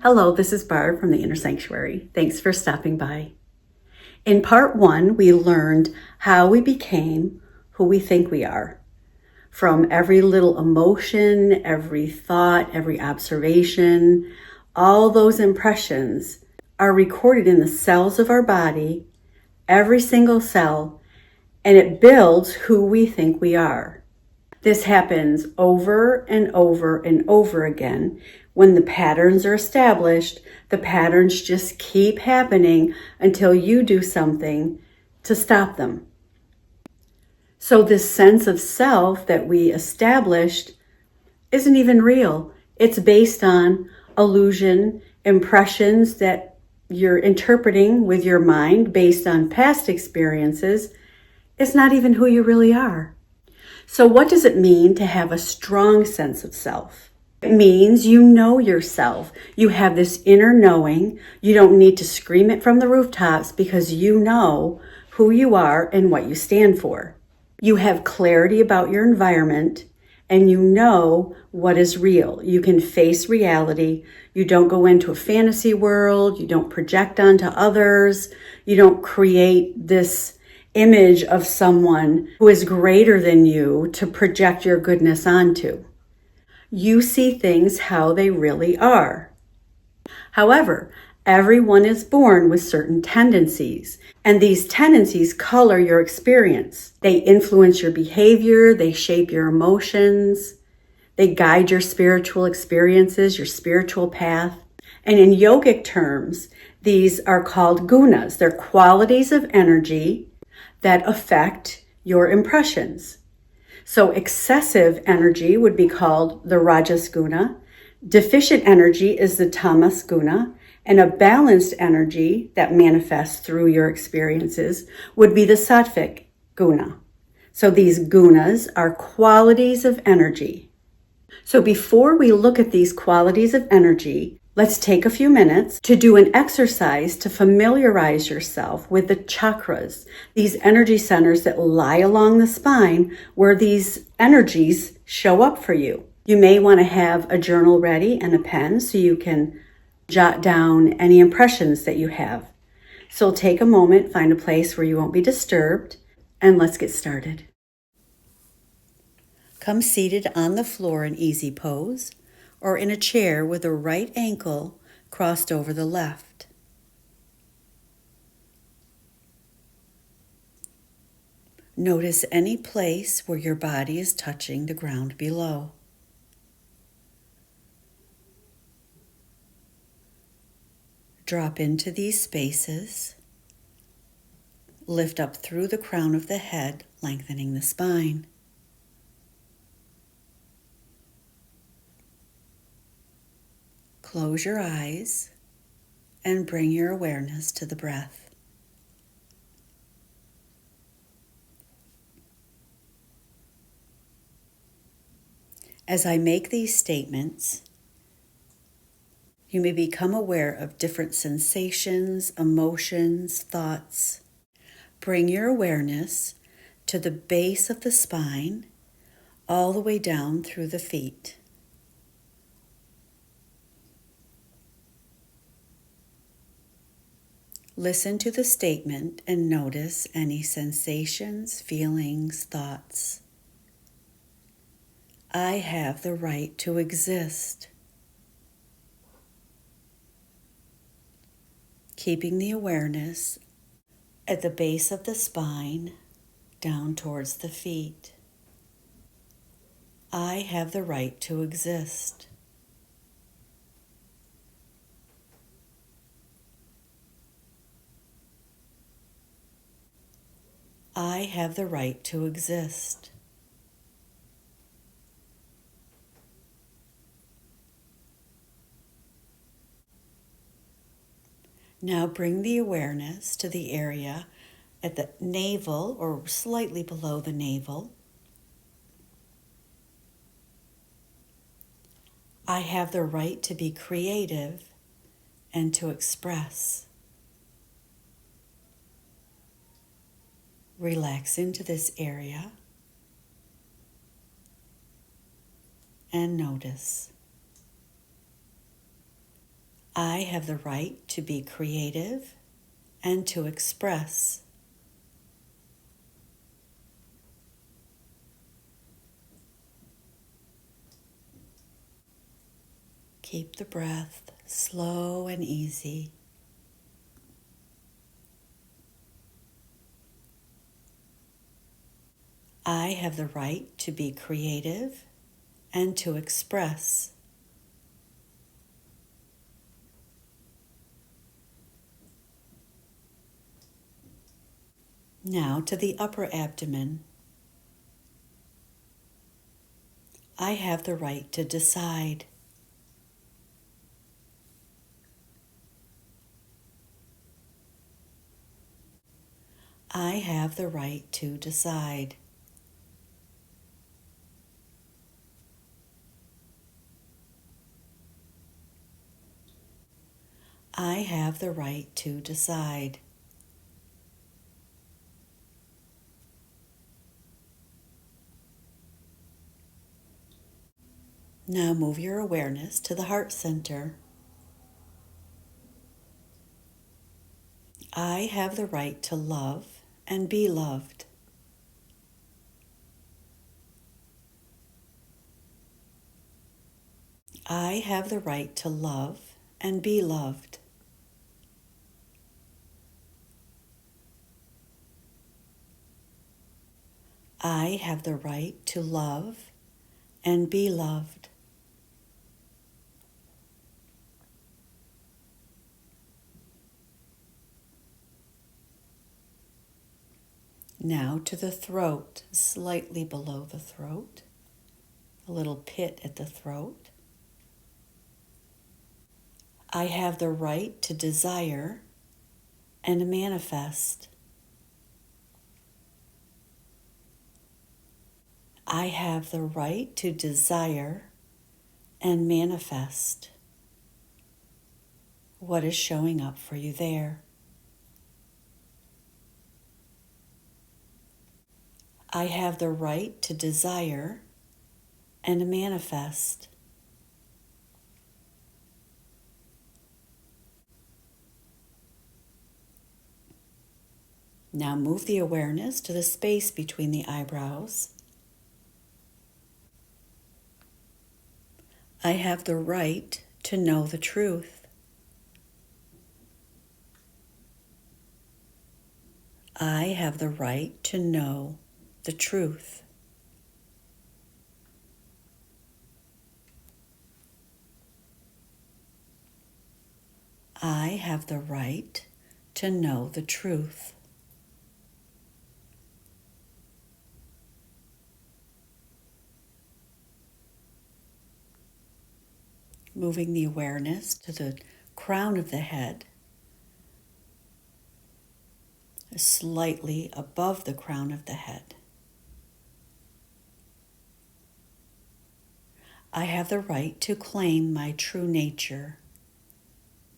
Hello, this is Barb from the Inner Sanctuary. Thanks for stopping by. In part 1, we learned how we became who we think we are. From every little emotion, every thought, every observation, all those impressions are recorded in the cells of our body, every single cell, and it builds who we think we are. This happens over and over and over again. When the patterns are established, the patterns just keep happening until you do something to stop them. So this sense of self that we established isn't even real. It's based on illusion, impressions that you're interpreting with your mind based on past experiences. It's not even who you really are. So what does it mean to have a strong sense of self? It means you know yourself. You have this inner knowing. You don't need to scream it from the rooftops because you know who you are and what you stand for. You have clarity about your environment and you know what is real. You can face reality. You don't go into a fantasy world. You don't project onto others. You don't create this image of someone who is greater than you to project your goodness onto. You see things how they really are. However, everyone is born with certain tendencies, and these tendencies color your experience. They influence your behavior, they shape your emotions, they guide your spiritual experiences, your spiritual path. And in yogic terms, these are called gunas. They're qualities of energy that affect your impressions. So excessive energy would be called the rajas guna. Deficient energy is the tamas guna. And a balanced energy that manifests through your experiences would be the sattvic guna. So these gunas are qualities of energy. So before we look at these qualities of energy, let's take a few minutes to do an exercise to familiarize yourself with the chakras, these energy centers that lie along the spine where these energies show up for you. You may want to have a journal ready and a pen so you can jot down any impressions that you have. So take a moment, find a place where you won't be disturbed, and let's get started. Come seated on the floor in easy pose, or in a chair with the right ankle crossed over the left. Notice any place where your body is touching the ground below. Drop into these spaces. Lift up through the crown of the head, lengthening the spine. Close your eyes and bring your awareness to the breath. As I make these statements, you may become aware of different sensations, emotions, thoughts. Bring your awareness to the base of the spine, all the way down through the feet. Listen to the statement and notice any sensations, feelings, thoughts. I have the right to exist. Keeping the awareness at the base of the spine, down towards the feet. I have the right to exist. I have the right to exist. Now bring the awareness to the area at the navel or slightly below the navel. I have the right to be creative and to express. Relax into this area and notice. I have the right to be creative and to express. Keep the breath slow and easy. I have the right to be creative and to express. Now to the upper abdomen. I have the right to decide. I have the right to decide. I have the right to decide. Now move your awareness to the heart center. I have the right to love and be loved. I have the right to love and be loved. I have the right to love and be loved. Now to the throat, slightly below the throat, a little pit at the throat. I have the right to desire and manifest. I have the right to desire and manifest. What is showing up for you there? I have the right to desire and manifest. Now move the awareness to the space between the eyebrows. I have the right to know the truth. I have the right to know the truth. I have the right to know the truth. Moving the awareness to the crown of the head, slightly above the crown of the head. I have the right to claim my true nature,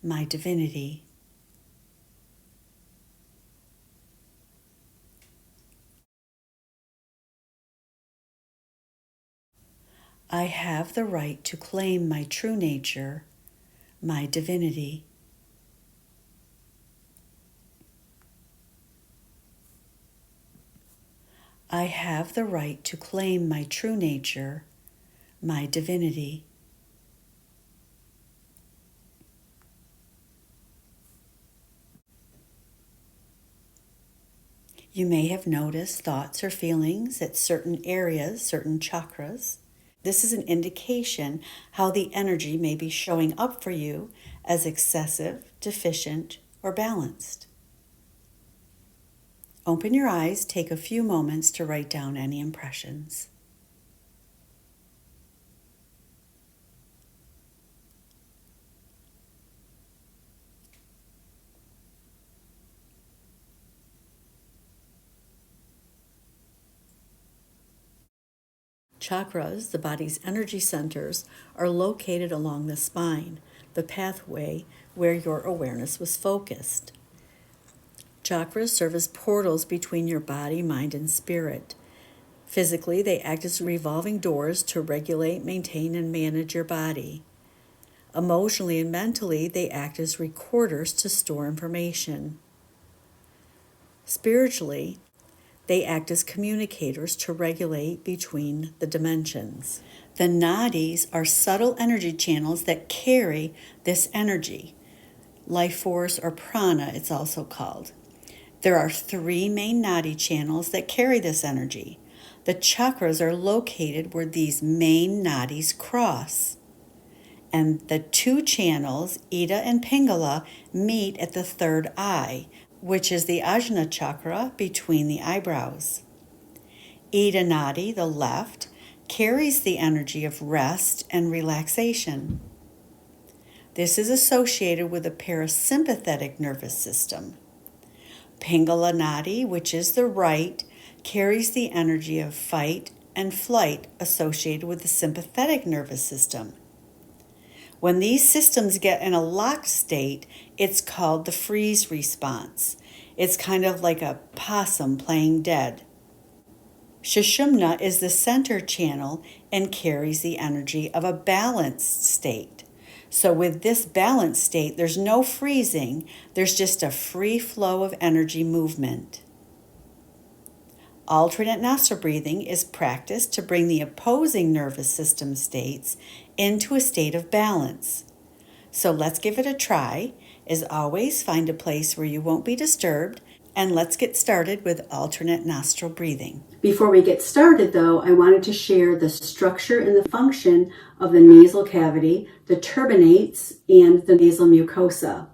my divinity. I have the right to claim my true nature, my divinity. I have the right to claim my true nature, my divinity. You may have noticed thoughts or feelings at certain areas, certain chakras. This is an indication how the energy may be showing up for you as excessive, deficient, or balanced. Open your eyes, take a few moments to write down any impressions. Chakras, the body's energy centers, are located along the spine, the pathway where your awareness was focused. Chakras serve as portals between your body, mind, and spirit. Physically, they act as revolving doors to regulate, maintain, and manage your body. Emotionally and mentally, they act as recorders to store information. Spiritually, they act as communicators to regulate between the dimensions. The nadis are subtle energy channels that carry this energy. Life force, or prana, it's also called. There are 3 main nadi channels that carry this energy. The chakras are located where these main nadis cross. And the 2 channels, Ida and Pingala, meet at the 3rd eye, which is the Ajna chakra between the eyebrows. Ida Nadi, the left, carries the energy of rest and relaxation. This is associated with the parasympathetic nervous system. Pingala Nadi, which is the right, carries the energy of fight and flight associated with the sympathetic nervous system. When these systems get in a locked state, it's called the freeze response. It's kind of like a possum playing dead. Sushumna is the center channel and carries the energy of a balanced state. So with this balanced state, there's no freezing, there's just a free flow of energy movement. Alternate nostril breathing is practiced to bring the opposing nervous system states into a state of balance. So let's give it a try. As always, find a place where you won't be disturbed, and let's get started with alternate nostril breathing. Before we get started, though, I wanted to share the structure and the function of the nasal cavity, the turbinates, and the nasal mucosa.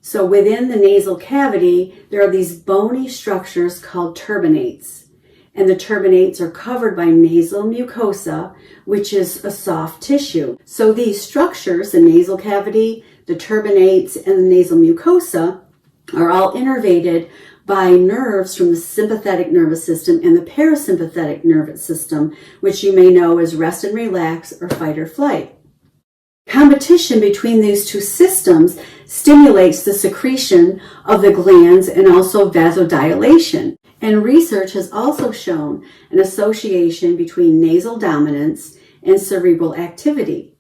So within the nasal cavity, there are these bony structures called turbinates. And the turbinates are covered by nasal mucosa, which is a soft tissue. So these structures, the nasal cavity, the turbinates, and the nasal mucosa, are all innervated by nerves from the sympathetic nervous system and the parasympathetic nervous system, which you may know as rest and relax or fight or flight. Competition between these 2 systems stimulates the secretion of the glands and also vasodilation. And research has also shown an association between nasal dominance and cerebral activity.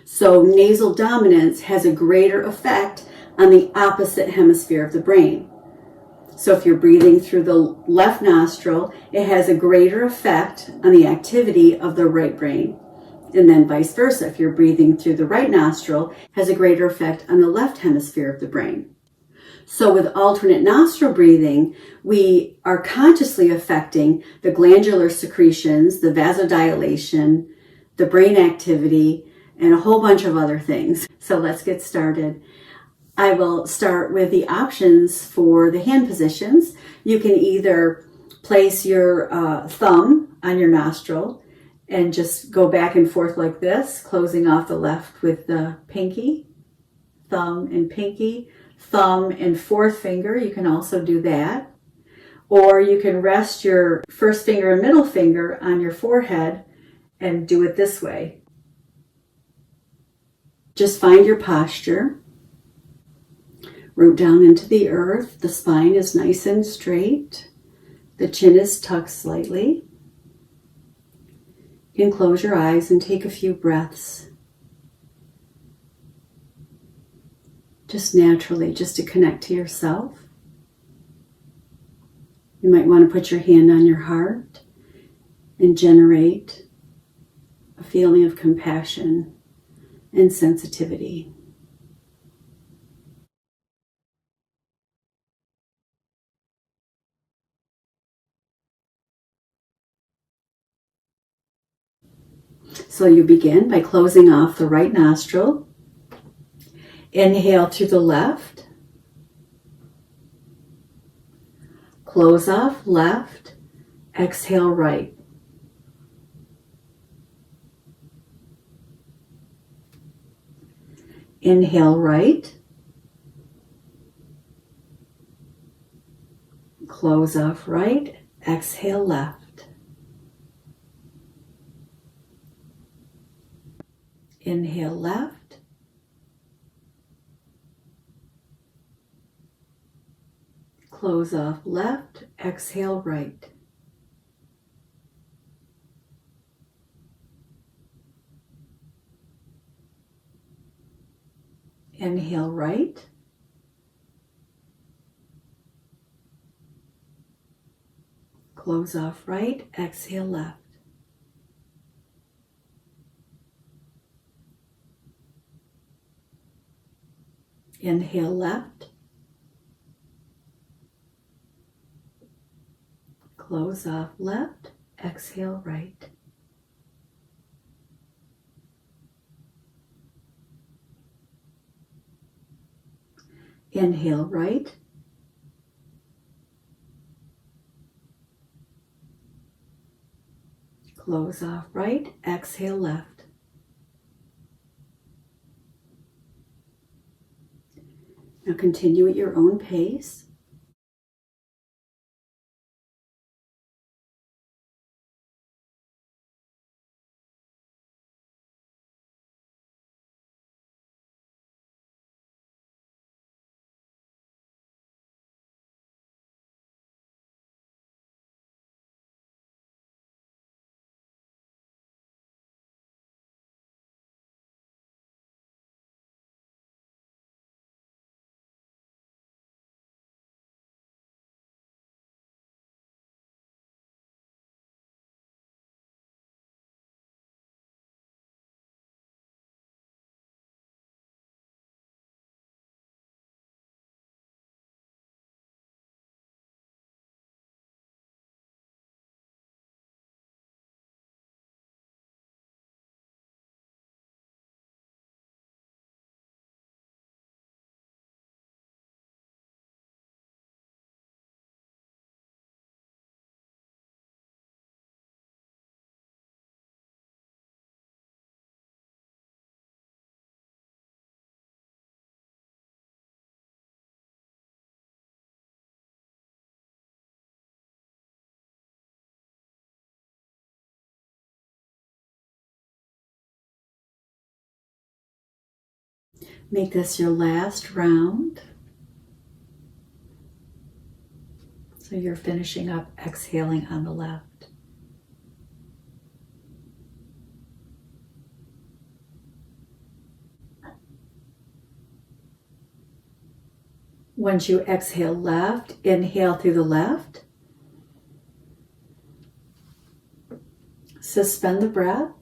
So nasal dominance has a greater effect on the opposite hemisphere of the brain. So if you're breathing through the left nostril, it has a greater effect on the activity of the right brain. And then vice versa, if you're breathing through the right nostril, it has a greater effect on the left hemisphere of the brain. So with alternate nostril breathing, we are consciously affecting the glandular secretions, the vasodilation, the brain activity, and a whole bunch of other things. So let's get started. I will start with the options for the hand positions. You can either place your thumb on your nostril and just go back and forth like this, closing off the left with the pinky, thumb and pinky, thumb and 4th finger. You can also do that. Or you can rest your first finger and middle finger on your forehead and do it this way. Just find your posture. Root down into the earth. The spine is nice and straight. The chin is tucked slightly. You can close your eyes and take a few breaths. Just naturally, just to connect to yourself. You might want to put your hand on your heart and generate a feeling of compassion and sensitivity. So you begin by closing off the right nostril. Inhale through the left. Close off left. Exhale right. Inhale right. Close off right. Exhale left. Inhale left. Close off left. Exhale right. Inhale right. Close off right. Exhale left. Inhale left. Close off left. Exhale right. Inhale right. Close off right. Exhale left. Now continue at your own pace. Make this your last round. So you're finishing up exhaling on the left. Once you exhale left, inhale through the left. Suspend the breath.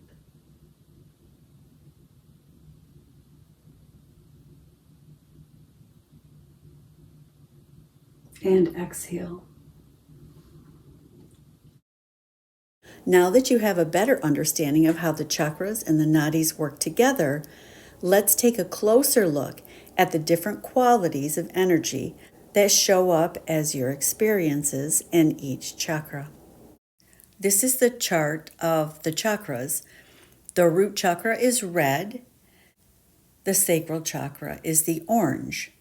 And exhale. Now that you have a better understanding of how the chakras and the nadis work together, let's take a closer look at the different qualities of energy that show up as your experiences in each chakra. This is the chart of the chakras. The root chakra is red. The sacral chakra is the orange.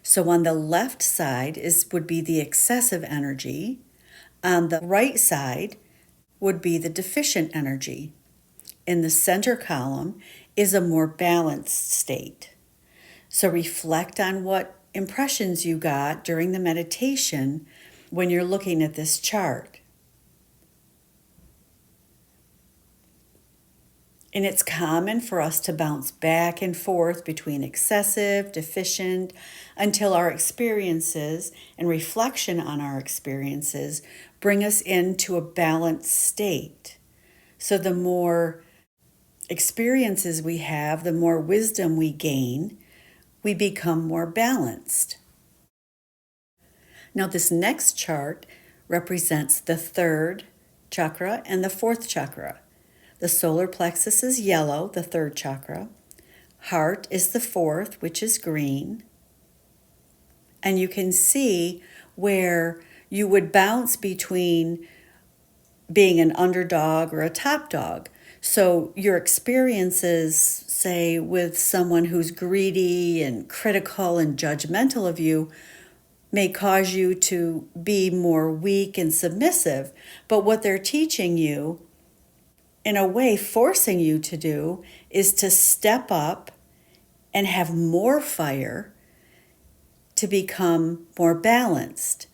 So on the left side would be the excessive energy. On the right side would be the deficient energy. In the center column is a more balanced state. So reflect on what impressions you got during the meditation when you're looking at this chart. And it's common for us to bounce back and forth between excessive, deficient, until our experiences and reflection on our experiences bring us into a balanced state. So the more experiences we have, the more wisdom we gain, we become more balanced. Now this next chart represents the third chakra and the fourth chakra. The solar plexus is yellow, the third chakra. Heart is the fourth, which is green. And you can see where you would bounce between being an underdog or a top dog. So your experiences, say, with someone who's greedy and critical and judgmental of you, may cause you to be more weak and submissive. But what they're teaching you, in a way forcing you to do, is to step up and have more fire to become more balanced.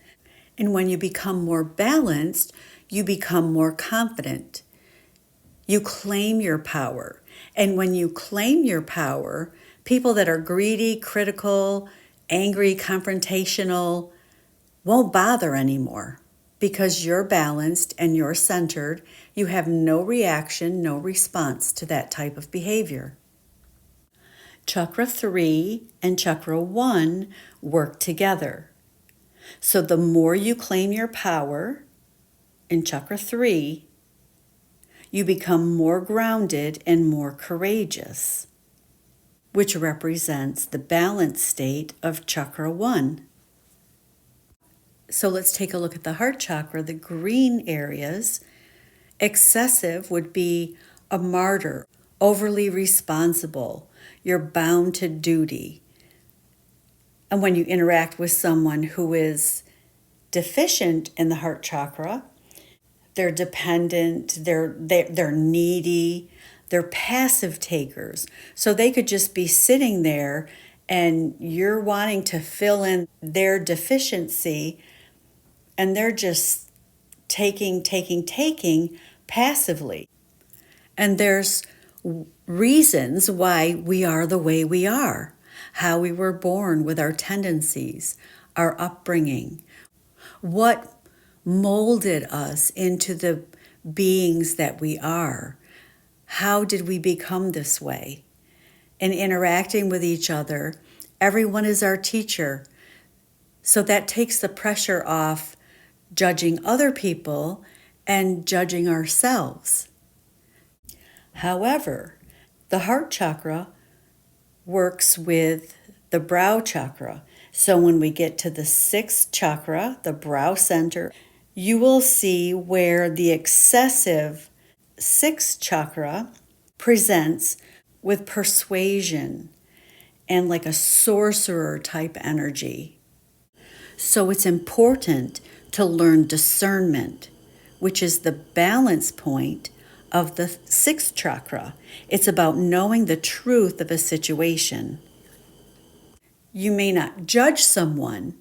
And when you become more balanced, you become more confident. You claim your power. And when you claim your power, People that are greedy, critical, angry, confrontational won't bother anymore because you're balanced and you're centered. You have no reaction, no response to that type of behavior. Chakra 3 and Chakra 1 work together. So the more you claim your power in Chakra 3, you become more grounded and more courageous, which represents the balanced state of Chakra 1. So let's take a look at the heart chakra, the green areas. Excessive would be a martyr, overly responsible. You're bound to duty. And when you interact with someone who is deficient in the heart chakra, they're dependent, they're needy, they're passive takers. So they could just be sitting there and you're wanting to fill in their deficiency, and they're just taking passively. And there's reasons why we are the way we are, how we were born with our tendencies, our upbringing, what molded us into the beings that we are. How did we become this way? In interacting with each other, everyone is our teacher. So that takes the pressure off judging other people and judging ourselves. However, the heart chakra works with the brow chakra. So when we get to the 6th chakra, the brow center, you will see where the excessive 6th chakra presents with persuasion and like a sorcerer type energy. So it's important to learn discernment, which is the balance point of the 6th chakra. It's about knowing the truth of a situation. You may not judge someone,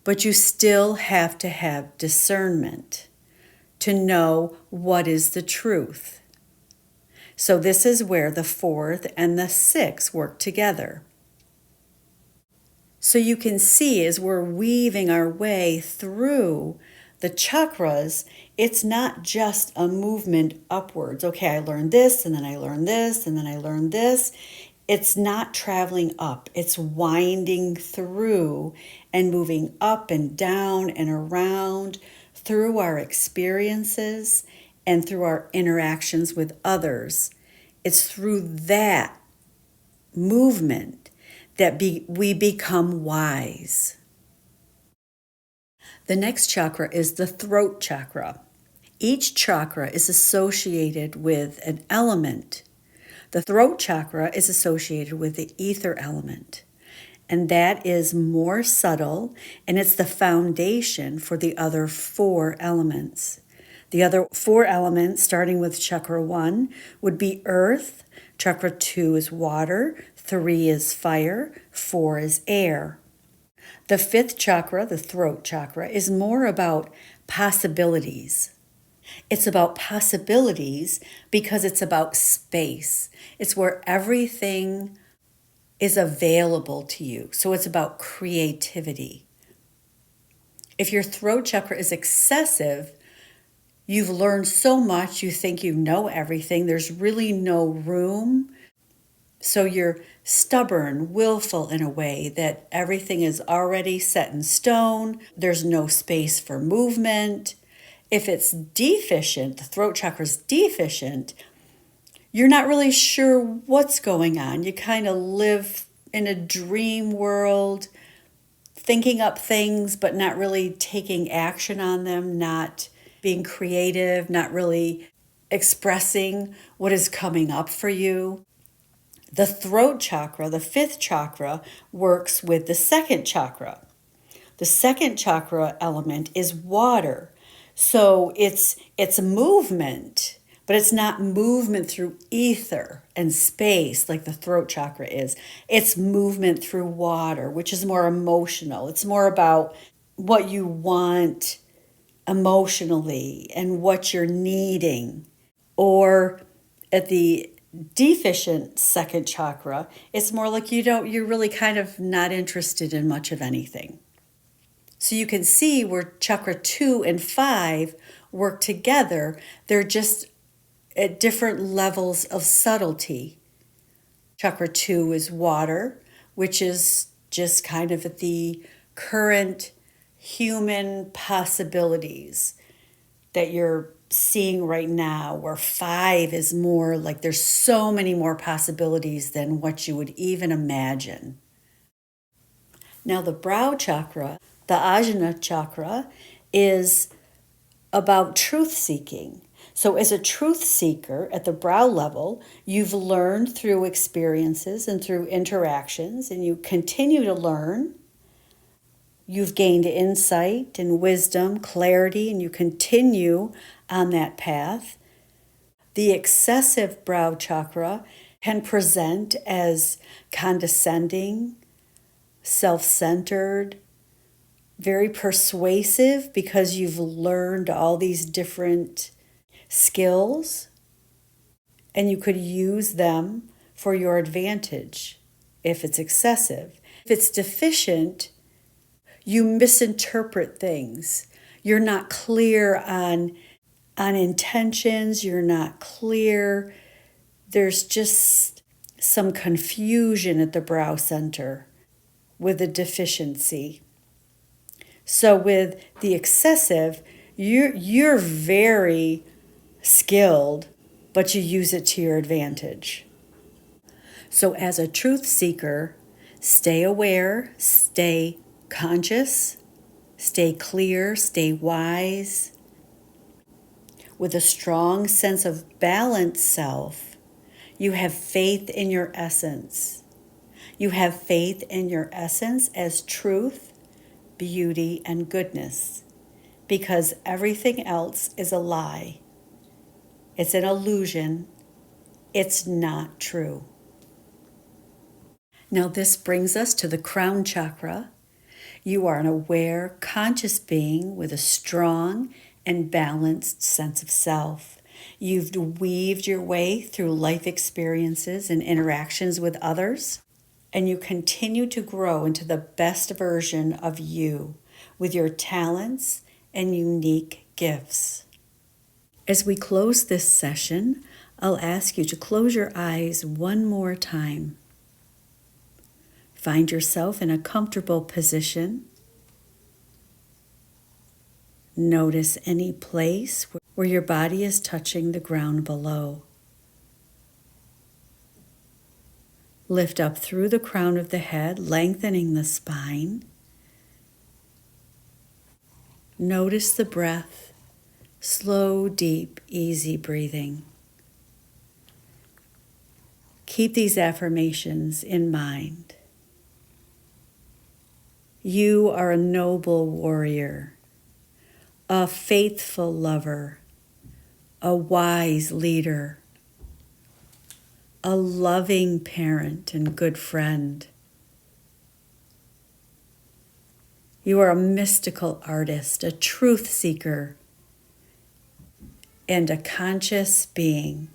but you still have to have discernment to know what is the truth. So this is where the 4th and the 6th work together. So you can see as we're weaving our way through the chakras, it's not just a movement upwards. Okay, I learned this, and then I learned this, and then I learned this. It's not traveling up. It's winding through and moving up and down and around through our experiences and through our interactions with others. It's through that movement that we become wise. The next chakra is the throat chakra. Each chakra is associated with an element. The throat chakra is associated with the ether element, and that is more subtle, and it's the foundation for the other 4 elements. The other 4 elements, starting with chakra 1, would be earth, chakra 2 is water, 3 is fire, 4 is air. The 5th chakra, the throat chakra, is more about possibilities. It's about possibilities because it's about space. It's where everything is available to you. So it's about creativity. If your throat chakra is excessive, you've learned so much, you think you know everything. There's really no room. So you're stubborn, willful in a way that everything is already set in stone. There's no space for movement. If it's deficient, the throat chakra is deficient, you're not really sure what's going on. You kind of live in a dream world, thinking up things, but not really taking action on them, not being creative, not really expressing what is coming up for you. The throat chakra, the 5th chakra, works with the 2nd chakra. The 2nd chakra element is water. So it's movement, but it's not movement through ether and space like the throat chakra is. It's movement through water, which is more emotional. It's more about what you want emotionally and what you're needing. Or at the deficient second chakra, it's more like you're really kind of not interested in much of anything. So you can see where chakra 2 and 5 work together. They're just at different levels of subtlety. Chakra 2 is water, which is just kind of at the current human possibilities that you're seeing right now, where 5 is more like there's so many more possibilities than what you would even imagine. Now the brow chakra, the Ajna chakra, is about truth seeking. So as a truth seeker at the brow level, you've learned through experiences and through interactions, and you continue to learn. You've gained insight and wisdom, clarity, and you continue on that path. The excessive brow chakra can present as condescending, self-centered, very persuasive because you've learned all these different skills and you could use them for your advantage if it's excessive. If it's deficient, you misinterpret things. You're not clear on intentions. You're not clear. There's just some confusion at the brow center with a deficiency. So with the excessive, you're very skilled, but you use it to your advantage. So as a truth seeker, stay aware, stay conscious, stay clear, stay wise. With a strong sense of balanced self, you have faith in your essence. You have faith in your essence as truth, beauty, and goodness, because everything else is a lie. It's an illusion. It's not true. Now this brings us to the crown chakra. You are an aware, conscious being with a strong and balanced sense of self. You've weaved your way through life experiences and interactions with others, and you continue to grow into the best version of you with your talents and unique gifts. As we close this session, I'll ask you to close your eyes one more time. Find yourself in a comfortable position. Notice any place where your body is touching the ground below. Lift up through the crown of the head, lengthening the spine. Notice the breath, slow, deep, easy breathing. Keep these affirmations in mind. You are a noble warrior, a faithful lover, a wise leader, a loving parent and good friend. You are a mystical artist, a truth seeker, and a conscious being,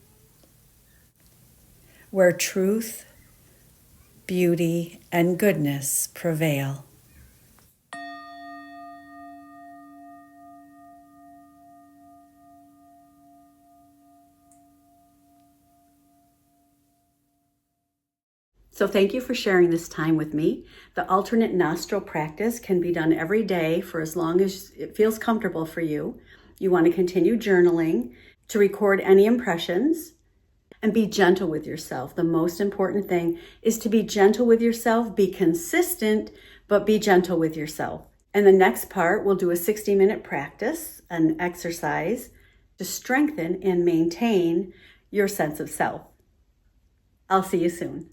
where truth, beauty, and goodness prevail. So thank you for sharing this time with me. The alternate nostril practice can be done every day for as long as it feels comfortable for you. You want to continue journaling to record any impressions and be gentle with yourself. The most important thing is to be gentle with yourself, be consistent, but be gentle with yourself. And the next part, we'll do a 60-minute practice, an exercise to strengthen and maintain your sense of self. I'll see you soon.